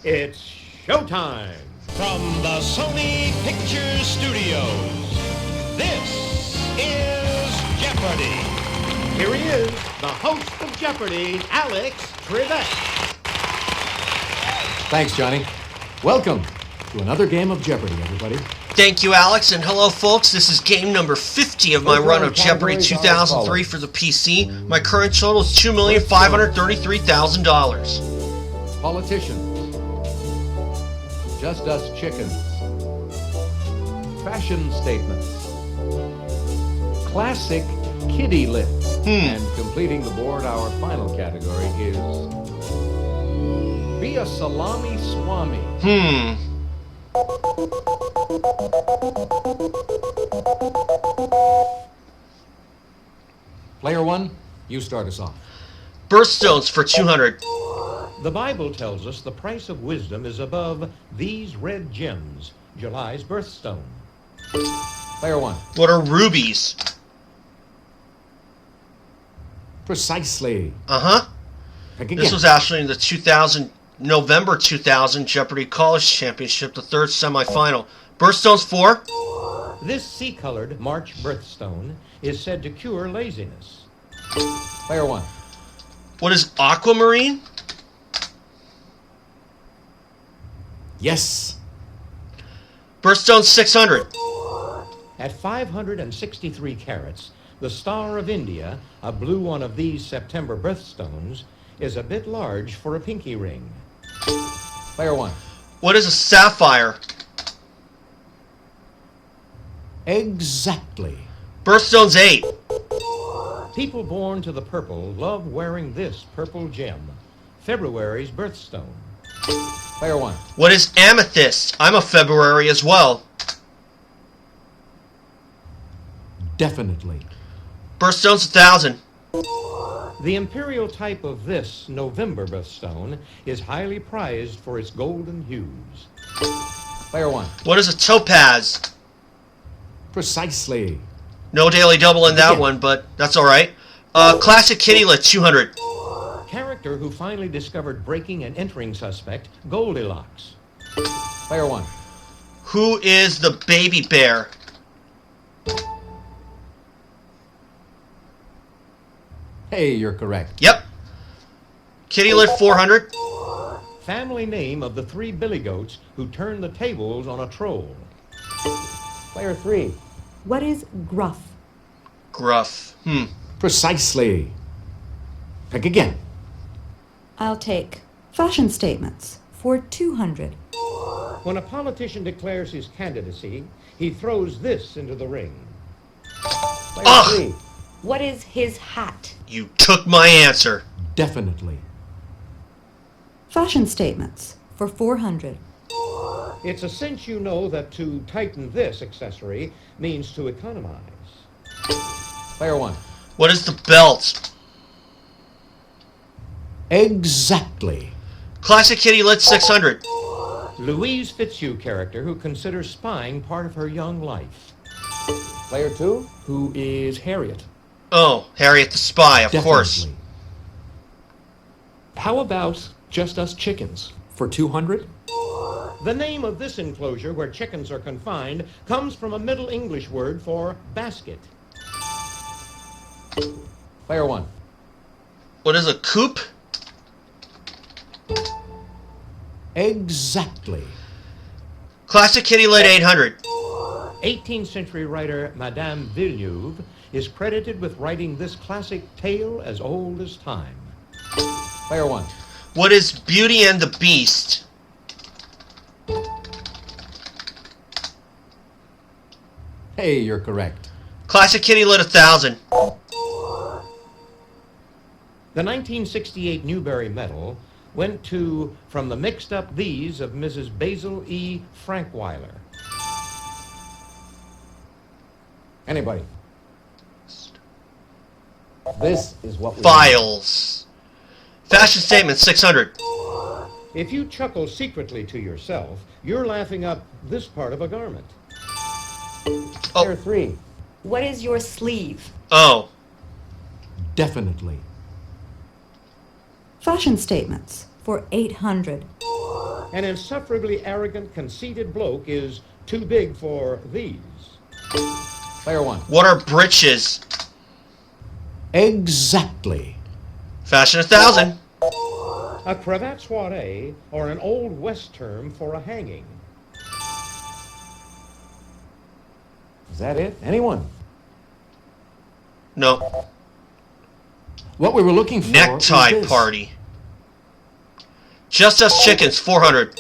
It's showtime! From the Sony Pictures Studios, this is Jeopardy! Here he is, the host of Jeopardy, Alex Trebek. Thanks, Johnny. Welcome to another game of Jeopardy, everybody. Thank you, Alex, and hello, folks. This is game number 50 of my run of Jeopardy 2003 for the PC. My current total is $2,533,000. Politicians. Just Us Chickens. Fashion statements. Classic kitty lips. And completing the board, our final category is Be a Salami Swami. Player one, you start us off. Birthstones for 200. The Bible tells us the price of wisdom is above these red gems, July's birthstone. Player one. What are rubies? Precisely. Pick again. This was actually in the November 2000 Jeopardy College Championship, the third semifinal. Birthstones for? This sea-colored March birthstone is said to cure laziness. Player one. What is aquamarine? Yes. Birthstone 600. At 563 carats, the Star of India, a blue one of these September birthstones, is a bit large for a pinky ring. Player one. What is a sapphire? Exactly. Birthstone's 8. People born to the purple love wearing this purple gem, February's birthstone. Player one. What is amethyst? I'm a February as well. Definitely. Birthstone's 1,000. The imperial type of this November birthstone is highly prized for its golden hues. Player one. What is a topaz? Precisely. No daily double in that one, but that's alright. Classic kitty lit 200. Character who finally discovered breaking and entering suspect, Goldilocks. Player one. Who is the baby bear? Hey, you're correct. Yep. Kitty lit 400. Family name of the three billy goats who turned the tables on a troll. Player three. What is gruff? Gruff. Precisely. Pick again. I'll take fashion statements for 200. When a politician declares his candidacy, he throws this into the ring. Player three. What is his hat? You took my answer. Definitely. Fashion statements for 400. It's a cinch you know that to tighten this accessory means to economize. Player one. What is the belt? Exactly. Classic kitty lit 600. Louise Fitzhugh character who considers spying part of her young life. Player two. Who is Harriet. Oh, Harriet the Spy, of course. Definitely. How about Just Us Chickens? For 200. The name of this enclosure where chickens are confined comes from a Middle English word for basket. Player one. What is a coop? Exactly. Classic kitty lit 800. 18th century writer Madame Villeneuve is credited with writing this classic tale as old as time. Player one. What is Beauty and the Beast? Hey, you're correct. Classic kitty lit 1,000. The 1968 Newbery Medal went to From the Mixed Up These of Mrs. Basil E. Frankweiler. Anybody? This is what we Files. Fashion statement 600. If you chuckle secretly to yourself, you're laughing up this part of a garment. Player three. What is your sleeve? Oh. Definitely. Fashion statements for 800. An insufferably arrogant, conceited bloke is too big for these. Player 1. What are breeches? Exactly. Fashion 1000. A cravat soiree, or an Old West term for a hanging. Is that it? Anyone? No. What we were looking for Necktie is this. party. Just Us Chickens, 400.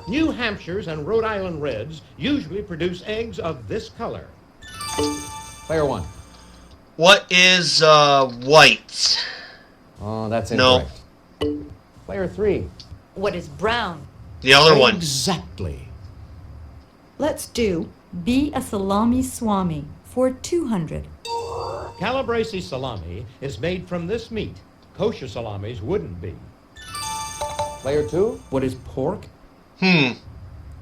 New Hampshires and Rhode Island Reds usually produce eggs of this color. Player 1. What is white? Oh, that's No. incorrect. Player 3. What is brown? The other one. Exactly. Let's do Be a Salami Swami for 200. Calabrese salami is made from this meat. Kosher salamis wouldn't be. Player 2. What is pork?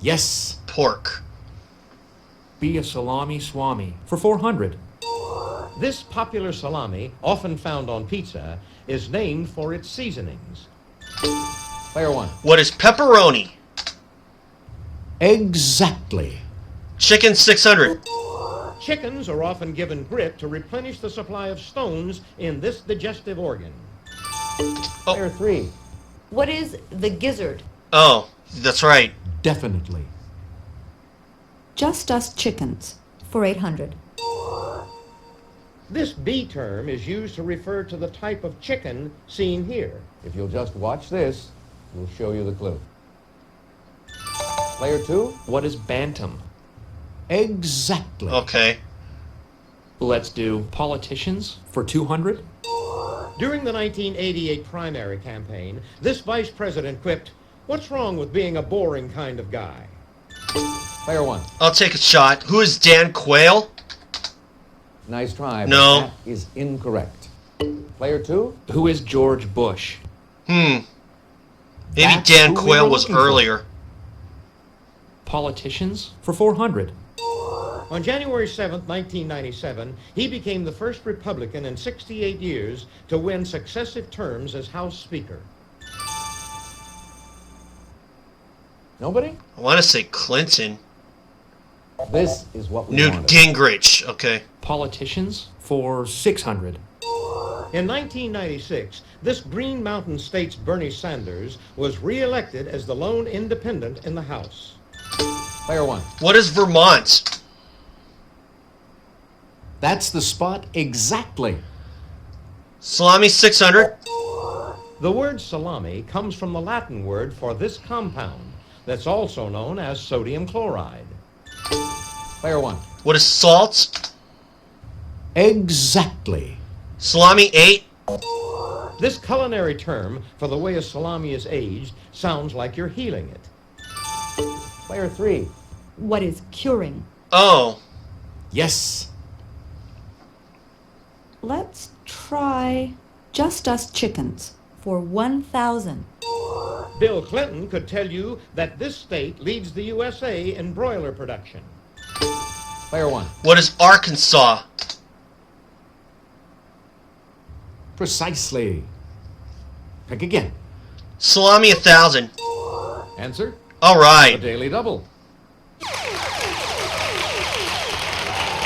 Yes. Pork. Be a salami swami for 400. This popular salami, often found on pizza, is named for its seasonings. Player 1. What is pepperoni? Exactly. Chicken, 600. Chickens are often given grit to replenish the supply of stones in this digestive organ. Player 3. What is the gizzard? Oh, that's right. Definitely. Just Us Chickens for 800. This B term is used to refer to the type of chicken seen here. If you'll just watch this, we'll show you the clue. Player 2. What is bantam? Exactly. Okay. Let's do politicians for 200. During the 1988 primary campaign, this vice president quipped, "What's wrong with being a boring kind of guy?" Player 1. I'll take a shot. Who is Dan Quayle? Nice try. but No. That is incorrect. Player 2. Who is George Bush? Maybe That's Dan who we Quayle were was looking for. earlier. Politicians for 400. On January 7, 1997, he became the first Republican in 68 years to win successive terms as House Speaker. Nobody? I want to say Clinton. This is what we Newt wanted. Gingrich. Okay. Politicians for 600. In 1996, this Green Mountain State's Bernie Sanders was re-elected as the lone independent in the House. Player 1. What is Vermont? That's the spot exactly. Salami, 600. The word salami comes from the Latin word for this compound that's also known as sodium chloride. Player 1. What is salt? Exactly. Salami, 8. This culinary term for the way a salami is aged sounds like you're healing it. Player 3. What is curing? Oh. Yes. Let's try Just Us Chickens for 1,000. Bill Clinton could tell you that this state leads the USA in broiler production. Player 1. What is Arkansas? Precisely. Pick again. Salami, 1,000. Answer? All A right. daily double.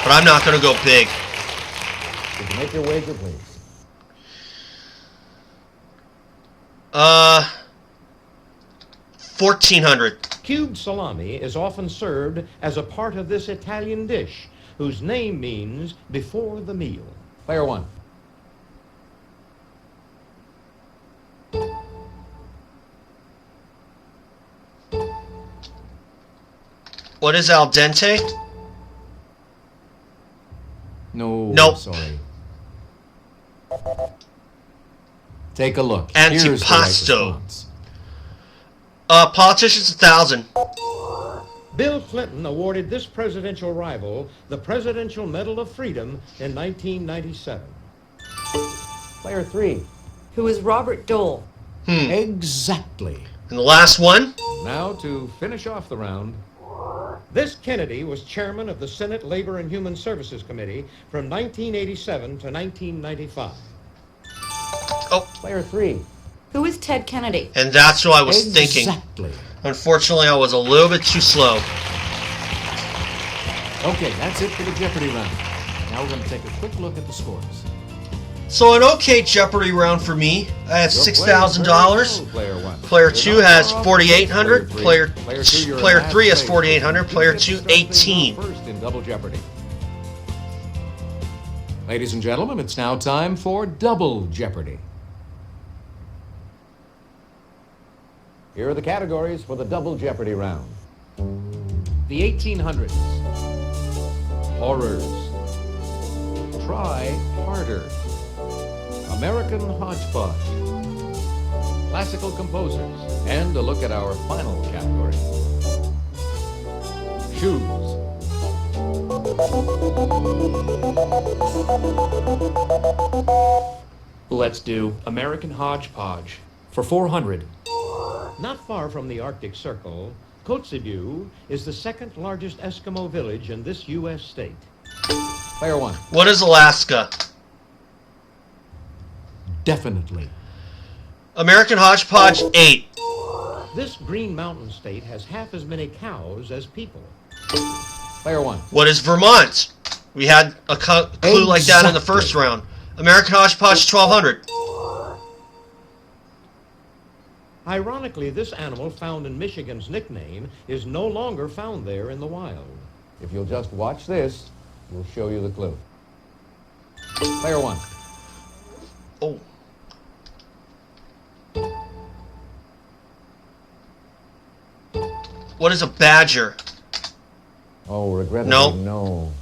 But I'm not going to go big. Did you make your wager, please? 1,400. Cubed salami is often served as a part of this Italian dish, whose name means before the meal. Player 1. What is al dente? No. Nope. Sorry. Take a look. Here's the right Antipasto. response. Politicians, 1,000. Bill Clinton awarded this presidential rival the Presidential Medal of Freedom in 1997. Player 3. Who is Robert Dole? Exactly. And the last one? Now to finish off the round. This Kennedy was chairman of the Senate Labor and Human Services Committee from 1987 to 1995. Oh, Player 3. Who is Ted Kennedy? and that's what I was thinking. Exactly. Unfortunately, I was a little bit too slow. Okay, that's it for the Jeopardy round. Now we're going to take a quick look at the scores. So an okay Jeopardy round for me. I have $6,000. Player one. Player 2 has 4,800. Player you're in player last 3 has place. 4,800. Player You 2 get to start things 18. off First in Double Jeopardy. Ladies and gentlemen, it's now time for Double Jeopardy. Here are the categories for the Double Jeopardy round. The 1800s. Horrors. Try harder. American hodgepodge. Classical composers. And a look at our final category. Shoes. Let's do American Hodgepodge for 400. Not far from the Arctic Circle, Kotzebue is the second largest Eskimo village in this U.S. state. Player one. What is Alaska? Definitely. American Hodgepodge 8. This Green Mountain state has half as many cows as people. Player one. What is Vermont? We had a clue like that in the first Exactly. round. American Hodgepodge 1200. Ironically, this animal found in Michigan's nickname is no longer found there in the wild. If you'll just watch this, we'll show you the clue. Player one. Oh. What is a badger? Oh, regrettably, No. no.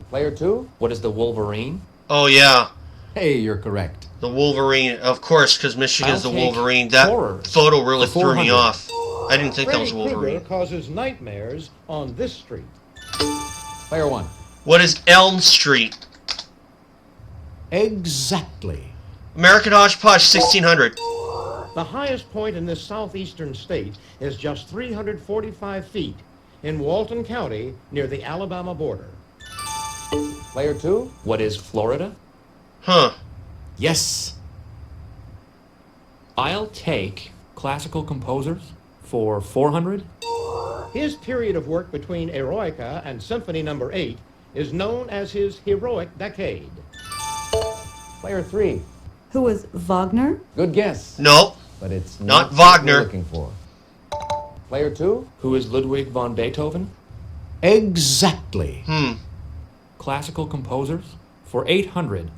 Player two? What is the Wolverine? Oh yeah, Hey, you're correct. the Wolverine. Of course, because Michigan's the I'll take Wolverine. That horrors photo really for threw me 400. off. I didn't think that was Freddy Krueger Wolverine. causes nightmares on this street. Player one. What is Elm Street? Exactly. American Hodgepodge 1600. The highest point in this southeastern state is just 345 feet in Walton County near the Alabama border. Player two? What is Florida? Huh. Yes. I'll take classical composers for 400. His period of work between Eroica and Symphony No. 8 is known as his heroic decade. Player three. Who was Wagner? Good guess, Nope. but it's Not what Wagner. you're looking for. Player two? Who is Ludwig von Beethoven? Exactly. Classical composers for 800.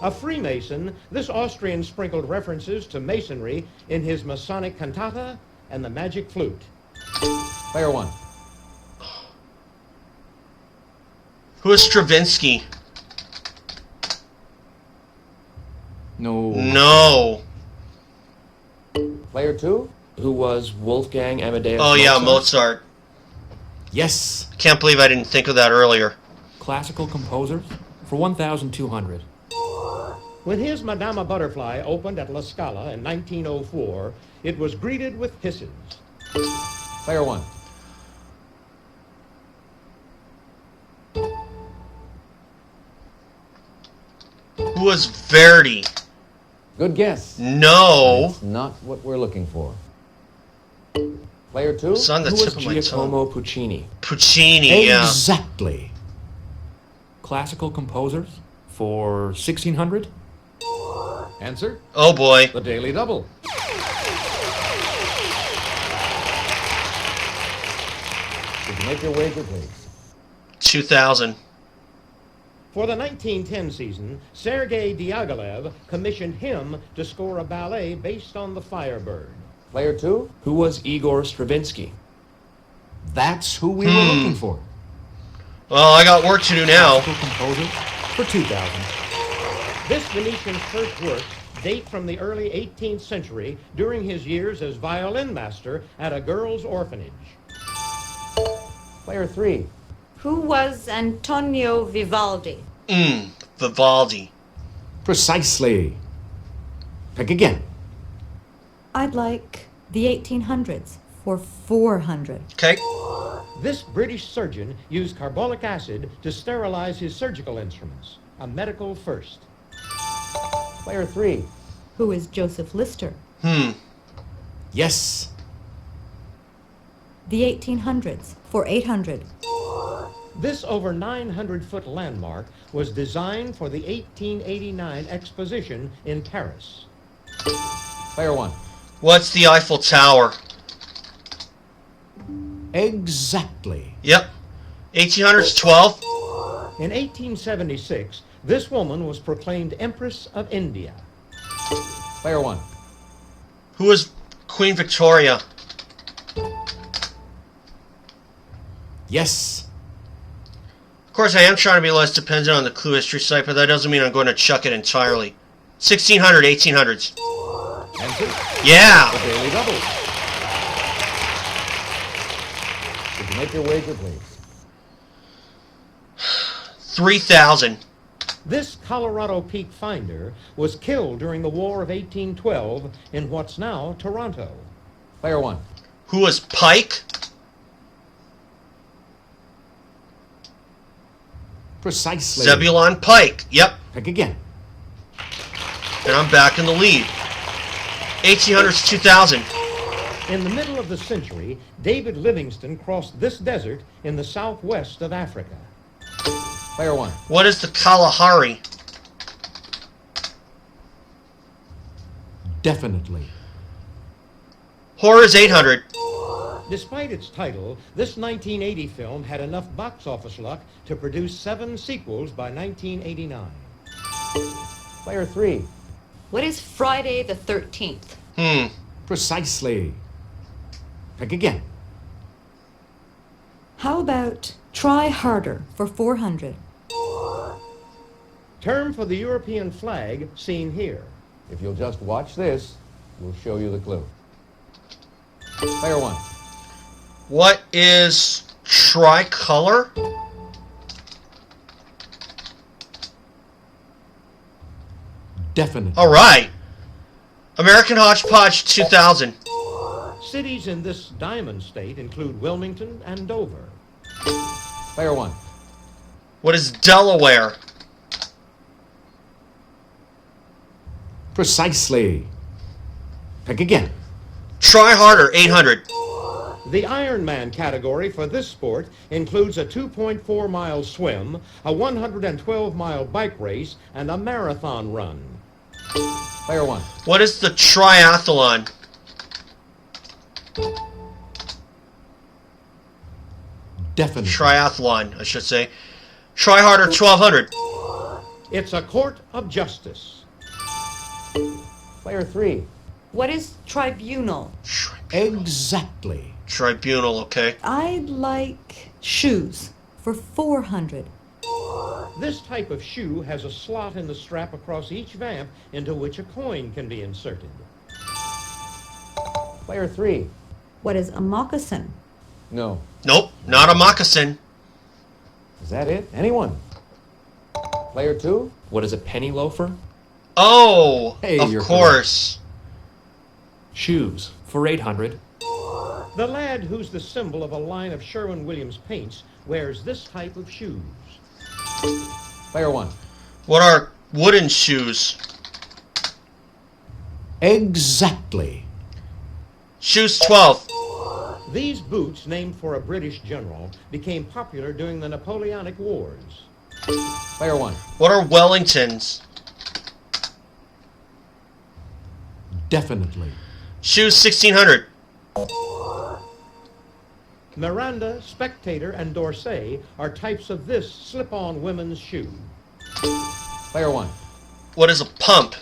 A Freemason, this Austrian sprinkled references to masonry in his Masonic cantata and the magic flute. Player one. Who is Stravinsky? No. No. Player two? Who was Wolfgang Amadeus Oh yeah, Mozart? Mozart. Yes. Can't believe I didn't think of that earlier. Classical composers for 1,200. When his Madama Butterfly opened at La Scala in 1904, it was greeted with hisses. Player one. Who was Verdi? Good guess. No. It's not what we're looking for. Player two? It's on the Who tip was of my tongue. Giacomo Puccini? Puccini, yeah. Exactly. Classical composers for 1,600. Answer? Oh boy. The Daily Double. Did you make your wager, please? 2000. For the 1910 season, Sergei Diaghilev commissioned him to score a ballet based on the Firebird. Player two? Who was Igor Stravinsky? That's who we were looking for. Well, I got work to do now. Classical composers for 2,000. This Venetian's first works date from the early 18th century during his years as violin master at a girls' orphanage. Player three. Who was Antonio Vivaldi? Vivaldi. Precisely. Pick again. I'd like the 1800s for 400. Okay. This British surgeon used carbolic acid to sterilize his surgical instruments, a medical first. Player three. Who is Joseph Lister? Yes. The 1800s for 800. This over 900-foot landmark was designed for the 1889 exposition in Paris. Player 1. What's the Eiffel Tower? Exactly. Yep. 1800s, 12. In 1876, this woman was proclaimed Empress of India. Player 1. Who was Queen Victoria? Yes. Of course, I am trying to be less dependent on the clue history site, but that doesn't mean I'm going to chuck it entirely. 1600, 1800s. Answer? Yeah. The Daily Double. Did you make your wager, please? 3000. This Colorado Peak finder was killed during the War of 1812 in what's now Toronto. Player 1. Who was Pike? Precisely. Zebulon Pike. Yep. Pick again. And I'm back in the lead. 1800s, 2000. In the middle of the century, David Livingstone crossed this desert in the southwest of Africa. Player 1. What is the Kalahari? Definitely. Horror is 800. Despite its title, this 1980 film had enough box office luck to produce 7 sequels by 1989. Player 3. What is Friday the 13th? Precisely. Pick again. How about Try Harder for 400? Term for the European flag seen here. If you'll just watch this, we'll show you the clue. Player 1. What is tricolor? Definitely. All right. American Hodgepodge 2000. Cities in this diamond state include Wilmington and Dover. Player 1. What is Delaware? Precisely. Pick again. Try Harder 800. The Ironman category for this sport includes a 2.4-mile swim, a 112-mile bike race, and a marathon run. Player 1. What is the triathlon? Definitely. Triathlon, I should say. Try Harder 1200. It's a court of justice. Player 3. What is tribunal? Exactly. Tribunal, okay. I'd like shoes for 400. This type of shoe has a slot in the strap across each vamp into which a coin can be inserted. Player 3. What is a moccasin? No. Nope, not a moccasin. Is that it? Anyone? Player 2. What is a penny loafer? Oh, Hey, of you're course. Shoes for 800. The lad who's the symbol of a line of Sherwin-Williams paints wears this type of shoes. Player 1. What are wooden shoes? Exactly. Shoes 12. These boots, named for a British general, became popular during the Napoleonic Wars. Player 1. What are Wellingtons? Definitely. Shoes 1600. Miranda, Spectator, and D'Orsay are types of this slip-on women's shoe. Player 1. What is a pump?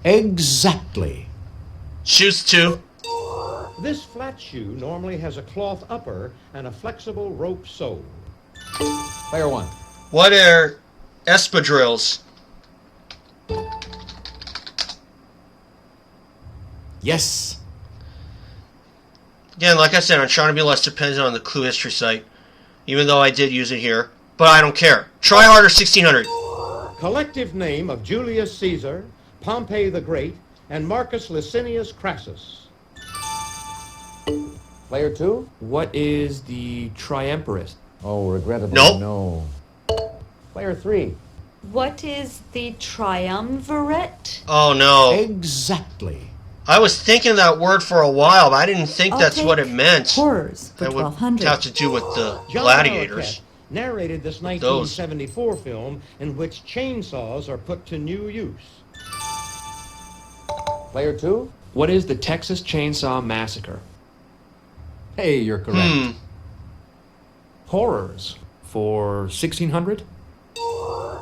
Exactly. Shoes 2. This flat shoe normally has a cloth upper and a flexible rope sole. Player 1. What are espadrilles? Yes. Again, like I said, I'm trying to be less dependent on the clue history site, even though I did use it here. But I don't care. Try Harder 1600. Collective name of Julius Caesar, Pompey the Great, and Marcus Licinius Crassus. Player 2. What is the triumvirate? Oh, regrettably, Nope. no. Player 3. What is the triumvirate? Oh no. Exactly. I was thinking that word for a while, but I didn't think that's I'll what it take meant. Horrors for That would 1200. have to do with the John gladiators. Arquette narrated this 1974 film in which chainsaws are put to new use. Player 2? What is the Texas Chainsaw Massacre? Hey, you're correct. Horrors for 1600?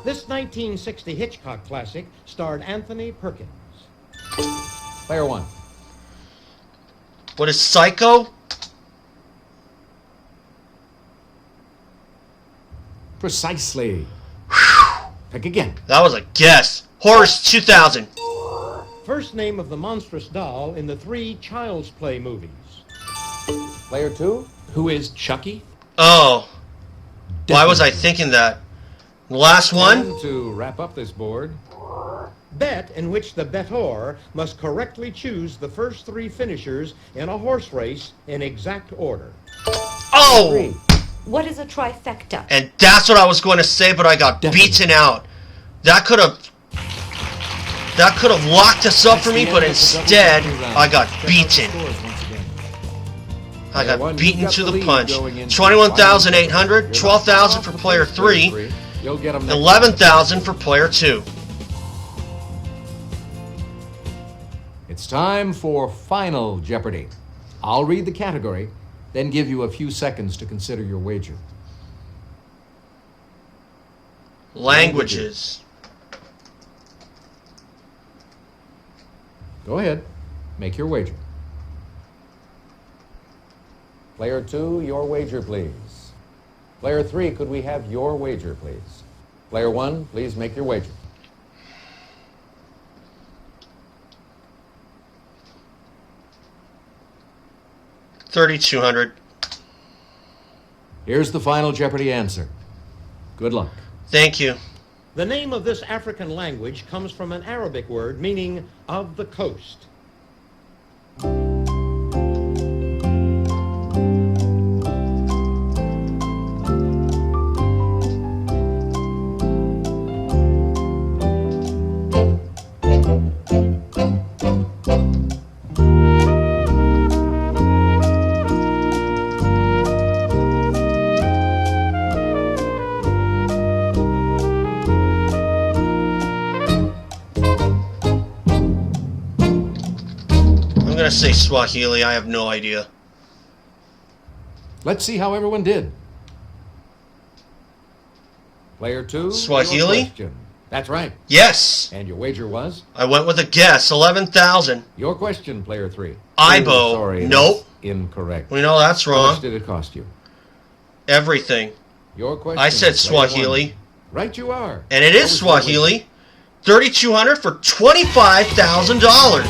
This 1960 Hitchcock classic starred Anthony Perkins. Player 1. What is Psycho? Precisely. Pick again. That was a guess. Horrors 2000. First name of the monstrous doll in the 3 Child's Play movies. Player 2? Who is Chucky? Oh. Why was I thinking that? Last one? And to wrap up this board, Bet in which the bettor must correctly choose the first 3 finishers in a horse race in exact order. Oh! 3. What is a trifecta? And that's what I was going to say, but I got beaten out. That could have locked us up for me, but instead I got beaten. I got beaten to the punch. 21,800, 12,000 for player 3, You'll get 'em next 11,000 for player 2. It's time for Final Jeopardy. I'll read the category, then give you a few seconds to consider your wager. Languages. Go ahead. Make your wager. Player 2, your wager, please. Player 3, could we have your wager, please? Player 1, please make your wager. $3,200. Here's the Final Jeopardy answer. Good luck. Thank you. The name of this African language comes from an Arabic word meaning of the coast. I'm going to say Swahili. I have no idea. Let's see how everyone did. Player 2, Swahili? your question. That's right. Yes. And your wager was? I went with a guess. 11,000. Your question, Player 3. Ibo. Oh, sorry, Nope. that's incorrect. We know that's How wrong. much did it cost you? Everything. Your question. I said Player 1. Swahili. Right you are. And it is What was your Swahili. 3,200 for $25,000. wager?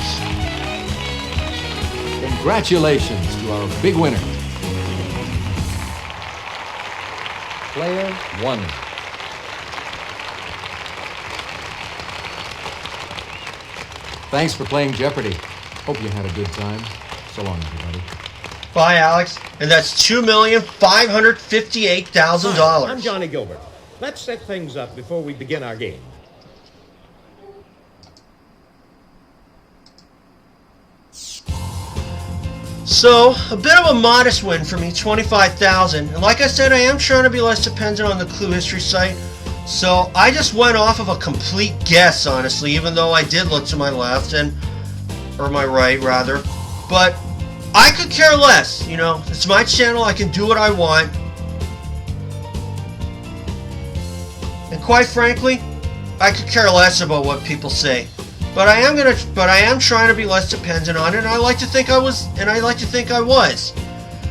Congratulations to our big winner. Player 1. Thanks for playing Jeopardy. Hope you had a good time. So long, everybody. Bye, Alex. And that's $2,558,000. I'm Johnny Gilbert. Let's set things up before we begin our game. So, a bit of a modest win for me, $25,000. And like I said, I am trying to be less dependent on the Clue History site. So, I just went off of a complete guess, honestly, even though I did look to my left, or my right, rather. But I could care less, you know. It's my channel, I can do what I want. And quite frankly, I could care less about what people say. But I am trying to be less dependent on it, and I like to think I was.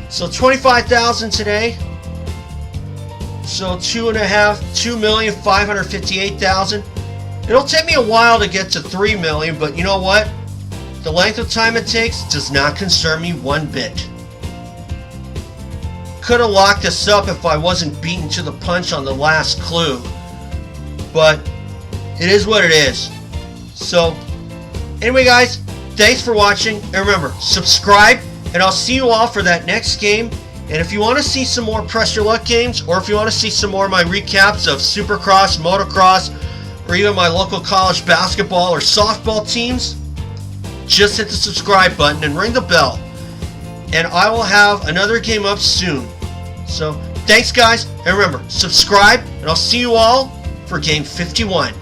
So 25,000 today. So 2,558,000. It'll take me a while to get to 3 million, but you know what? The length of time it takes does not concern me one bit. Could have locked us up if I wasn't beaten to the punch on the last clue. But it is what it is. So, anyway guys, thanks for watching, and remember, subscribe, and I'll see you all for that next game. And if you want to see some more Press Your Luck games, or if you want to see some more of my recaps of Supercross, Motocross, or even my local college basketball or softball teams, just hit the subscribe button and ring the bell. And I will have another game up soon. So, thanks guys, and remember, subscribe, and I'll see you all for game 51.